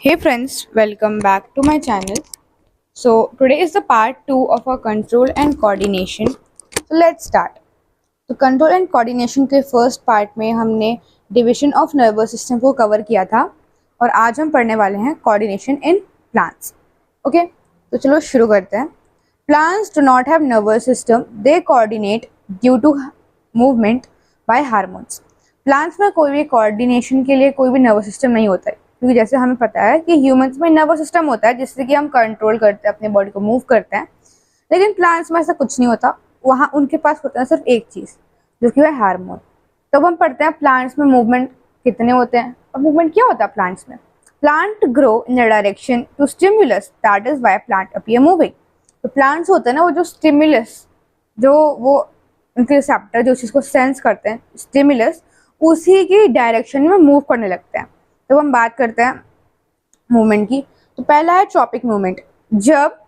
Hey friends, welcome back to my channel. So today is the part 2 of our control and coordination. So let's start. तो control and coordination के first part में हमने division of nervous system को cover किया था और आज हम पढ़ने वाले हैं कोऑर्डिनेशन इन प्लांट्स. ओके, तो चलो शुरू करते हैं. Plants do not have nervous system, they coordinate due to movement by hormones. Plants में कोई भी कोऑर्डिनेशन के लिए कोई भी नर्वस सिस्टम नहीं होता है, क्योंकि जैसे हमें पता है कि ह्यूमंस में नर्वस सिस्टम होता है जिससे कि हम कंट्रोल करते हैं, अपने बॉडी को मूव करते हैं. लेकिन प्लांट्स में ऐसा कुछ नहीं होता. वहाँ उनके पास होता है सिर्फ एक चीज़ जो कि है हार्मोन. तो अब हम पढ़ते हैं प्लांट्स में मूवमेंट कितने होते हैं और मूवमेंट क्या होता है प्लांट्स में. Plant grow in the direction to stimulus, that is why plant appear moving. तो प्लांट्स होते हैं ना, वो जो स्टिमुलस, जो वो उनके रिसेप्टर जो चीज़ को सेंस करते हैं, स्टिमुलस, उसी की डायरेक्शन में मूव करने लगते हैं. तो हम बात करते हैं मूवमेंट की. तो पहला है ट्रॉपिक मूवमेंट. जब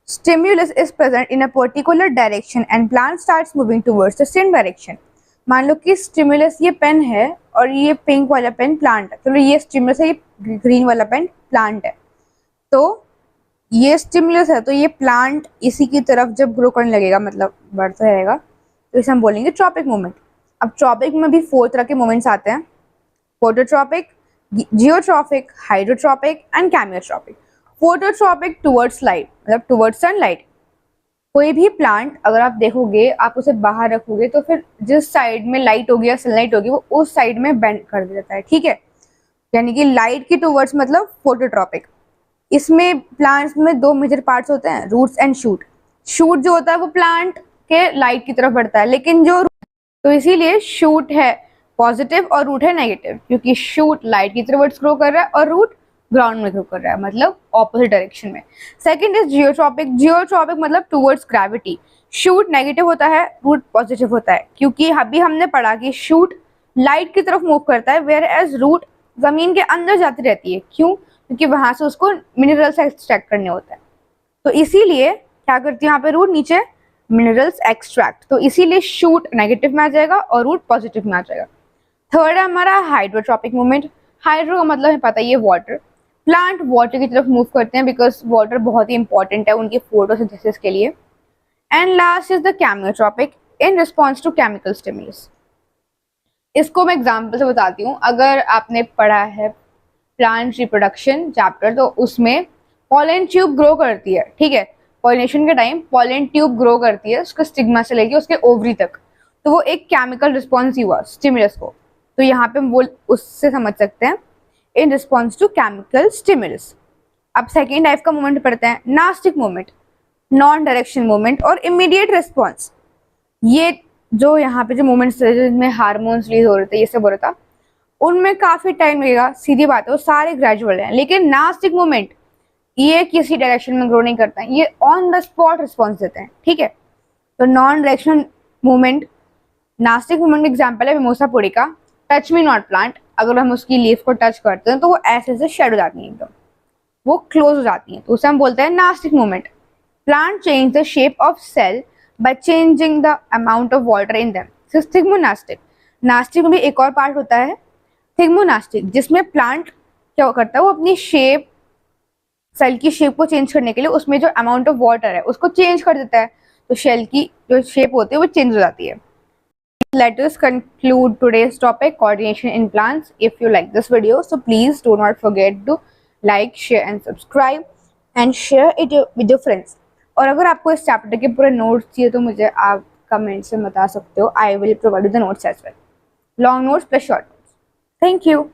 stimulus is present in a particular direction and plant starts moving towards the same direction. मान लो कि स्टिमुलस ये पेन है और ये पिंक वाला पेन प्लांट है. चलो ये स्टिमुलस है, ये ग्रीन वाला पेन प्लांट है. तो ये स्टिमुलस है, तो ये प्लांट इसी की तरफ जब ग्रो करने लगेगा, मतलब बढ़ता रहेगा, तो इसे हम बोलेंगे ट्रॉपिक मूवमेंट. अब ट्रॉपिक में भी 4 तरह के मूवमेंट्स आते हैं: phototropic, geotropic, hydrotropic and chemotropic. Phototropic towards light, मतलब टुवर्ड्स सनलाइट. कोई भी प्लांट अगर आप देखोगे, आप उसे बाहर रखोगे तो फिर जिस साइड में लाइट होगी या सनलाइट होगी वो उस साइड में बेंड कर देता है. ठीक है, यानी कि लाइट की टुवर्ड्स मतलब फोटोट्रॉपिक. इसमें प्लांट्स में 2 मेजर पार्ट्स होते हैं, रूट्स एंड शूट. शूट जो होता है वो प्लांट के लाइट की तरफ बढ़ता है, लेकिन जो तो इसीलिए शूट है पॉजिटिव और रूट है नेगेटिव, क्योंकि शूट लाइट की तरफ ग्रो कर रहा है और रूट ग्राउंड में ग्रो कर रहा है, मतलब ऑपोजिट डायरेक्शन में. Second is geotropic. जियोट्रॉपिक मतलब टुवर्ड्स ग्रेविटी. शूट नेगेटिव होता है, रूट पॉजिटिव होता है, क्योंकि अभी हमने पढ़ा कि शूट लाइट की तरफ मूव करता है, वेयर एज रूट जमीन के अंदर जाती रहती है. क्यों? क्योंकि वहां से उसको मिनरल्स एक्सट्रैक्ट करने होता है. तो इसीलिए क्या करती है यहाँ पे रूट, नीचे मिनरल्स एक्सट्रैक्ट. तो इसीलिए शूट नेगेटिव में आ जाएगा और रूट पॉजिटिव में आ जाएगा. थर्ड है हमारा हाइड्रोट्रॉपिक मूवमेंट. हाइड्रो का मतलब है पता ही है वाटर. प्लांट वाटर की तरफ मूव करते हैं बिकॉज वाटर बहुत ही इंपॉर्टेंट है उनकी फोटोसिंथेसिस के लिए. And last is the chemotropic, in response to chemical stimulus. इसको मैं एग्जांपल से बताती हूँ. अगर आपने पढ़ा है प्लांट रिप्रोडक्शन चैप्टर, तो उसमें पॉलन ट्यूब ग्रो करती है. ठीक है, पॉलिनेशन के टाइम पॉलन ट्यूब ग्रो करती है, उसके स्टिग्मा से लेके उसके ओवरी तक. तो वो एक केमिकल रिस्पॉन्स ही हुआ स्टिमुलस को. तो यहाँ पे हम वो उससे समझ सकते हैं in response to chemical stimulus. अब सेकेंड टाइप का मूवमेंट पढ़ते हैं, nastic movement, non direction movement और इमीडिएट रिस्पॉन्स. ये जो यहाँ पे जो मूवमेंट्स जिनमें हार्मोन्स रिलीज हो रहे थे, ये सब हो रहा था, उनमें काफी टाइम लगेगा, सीधी बात है, वो सारे ग्रेजुअल हैं. लेकिन नास्टिक मूवमेंट ये किसी डायरेक्शन में ग्रो नहीं करता है, ये ऑन द स्पॉट रिस्पॉन्स देते हैं. ठीक है, तो non direction movement, nastic movement example है mimosa pudica. Touch me not plant, अगर हम उसकी लीफ को टच करते हैं तो वो ऐसे ऐसे शेड हो जाती है, एकदम वो क्लोज हो जाती है, तो उसे हम बोलते हैं nastic movement. Plant change the shape of cell by changing the amount of water in them. Thigmonastic. Nastic में भी एक और पार्ट होता है थिग्मोनास्टिक, जिसमें प्लांट क्या करता है, वो अपनी शेप, सेल की शेप को चेंज करने के लिए उसमें जो अमाउंट ऑफ वाटर है उसको चेंज कर देता है, तो शेल की जो शेप होती है वो चेंज हो जाती है. Let us conclude today's topic, coordination in plants. If you like this video, so please do not forget to like, share and subscribe and share it with your friends. और अगर आपको इस चैप्टर के पूरे notes चाहिए तो मुझे आप कमेंट से बता सकते हो. I will provide you the notes as well. Long notes plus short notes. Thank you.